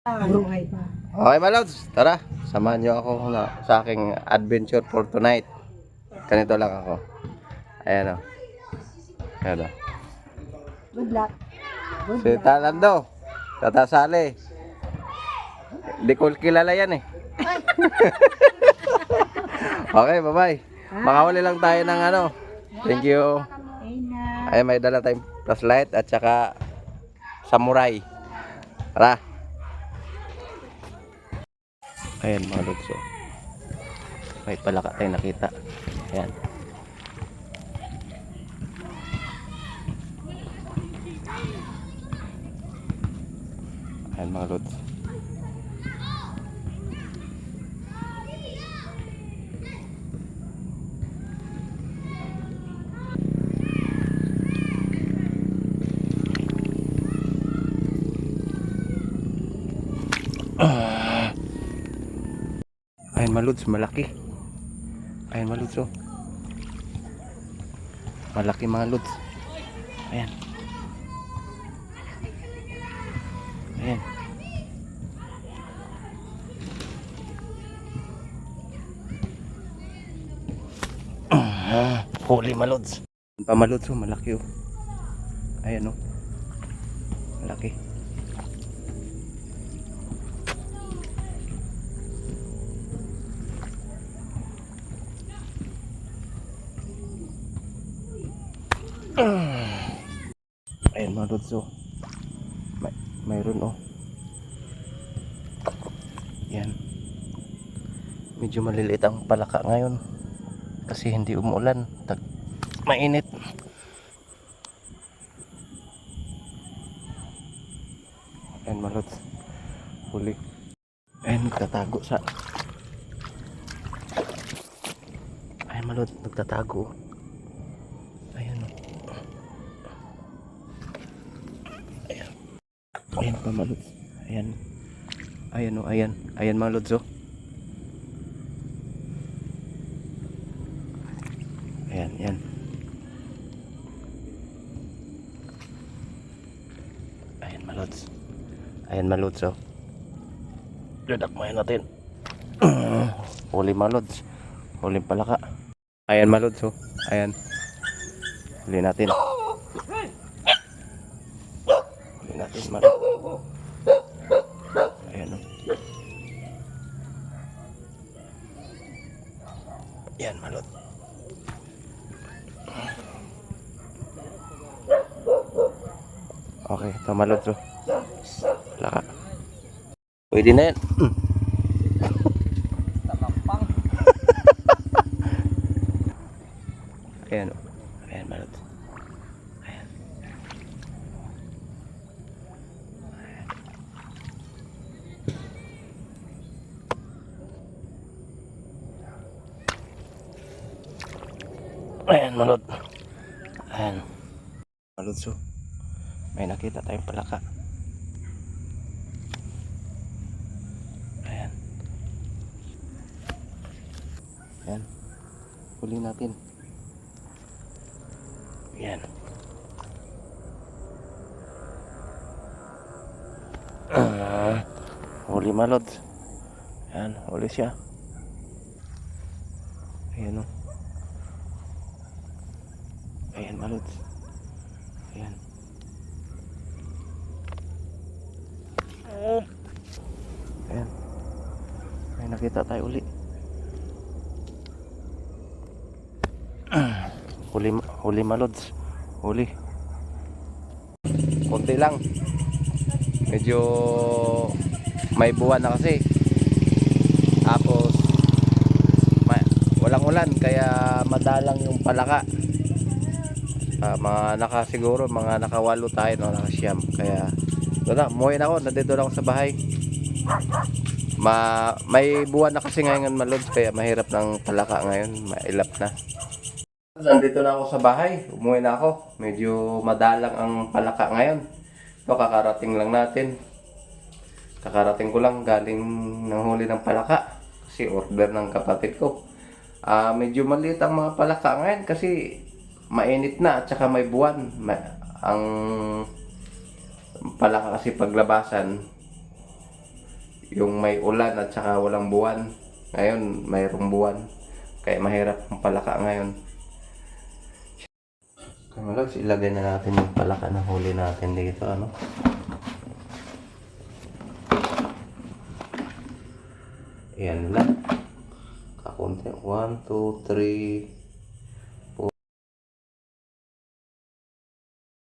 Buhay pa. Okay, my lods, tara. Samahan niyo ako sa aking adventure for tonight. Ganito lang ako. Ayan o. Ayan o. Good luck. Si Talando. Tatasali. Hindi ko kilala yan eh. Okay, bye-bye. Makahuli lang tayo ng ano. Thank you. Ay, may dala tayong flashlight at saka samurai. Tara. Ayan mga lods, oh. May palaka tayo nakita. Ayan. Ayan mga lods. Ayan mga lods, malaki. Ayan mga lods, oh. Malaki mga lods. Ayan. Ayan. Huli mga lods. Pamalods, oh, malaki, oh. Ayan, oh. Malaki. Ayan mga lods, oh. Mayroon, oh. Yan. Medyo maliliit ang palaka ngayon kasi hindi umuulan. Mainit. Ayan mga lods. Huli. Ayan, nagtatago sa... Ayan mga lods, nagtatago. Ayan, oh. Ayan. Ayan pa mga lods. Ayan. Ayan, oh, ayan. Ayan mga lods, oh. Ayan, ayan. Ayan mga lods. Ayan mga lods, oh. Dadakmayan natin. Huli mga lods. Huli palaka. Ayan mga lods, oh. Ayan. Huli natin. Huli natin mga lods. Ayan, oh. Ayan mga lods. Okay, ito mga lods, oh. Palaka. Pwede na yan. Ayan, oh. Ayan mga lods. Ayan. Ayan mga lods. Ayan mga lods, oh. May nakita tayong palaka. Ayan. Ayan. Huli natin. Ayan. Huli mga lods. Ayan, huli siya. Ayan, oh. Ayan mga lods. Ayan. Ayan. May nakita tayo uli. Huli mga lods. Huli. Kunti lang. Medyo may buwan na kasi. Tapos walang ulan kaya madalang yung palaka. Mga siguro mga nakawalo tayo, no, nakasyam. Kaya wala, umuwi na ako, nandito na ako sa bahay. May buwan na kasi ngayon mga lods, kaya mahirap ng palaka ngayon, mailap na. Nandito na ako sa bahay, umuwi na ako. Medyo madalang ang palaka ngayon. Ito, kakarating lang natin. Kakarating ko lang galing ng huli ng palaka. Kasi order ng kapatid ko. Medyo maliit ang mga palaka ngayon kasi mainit na at saka may buwan. Ang palaka kasi paglabasan, yung may ulan at saka walang buwan. Ngayon, mayroong buwan. Kaya mahirap ang palaka ngayon. Kaya malags, ilagay na natin yung palaka na huli natin dito, ano. Ayan lang. Kakunti. 1, 2, 3,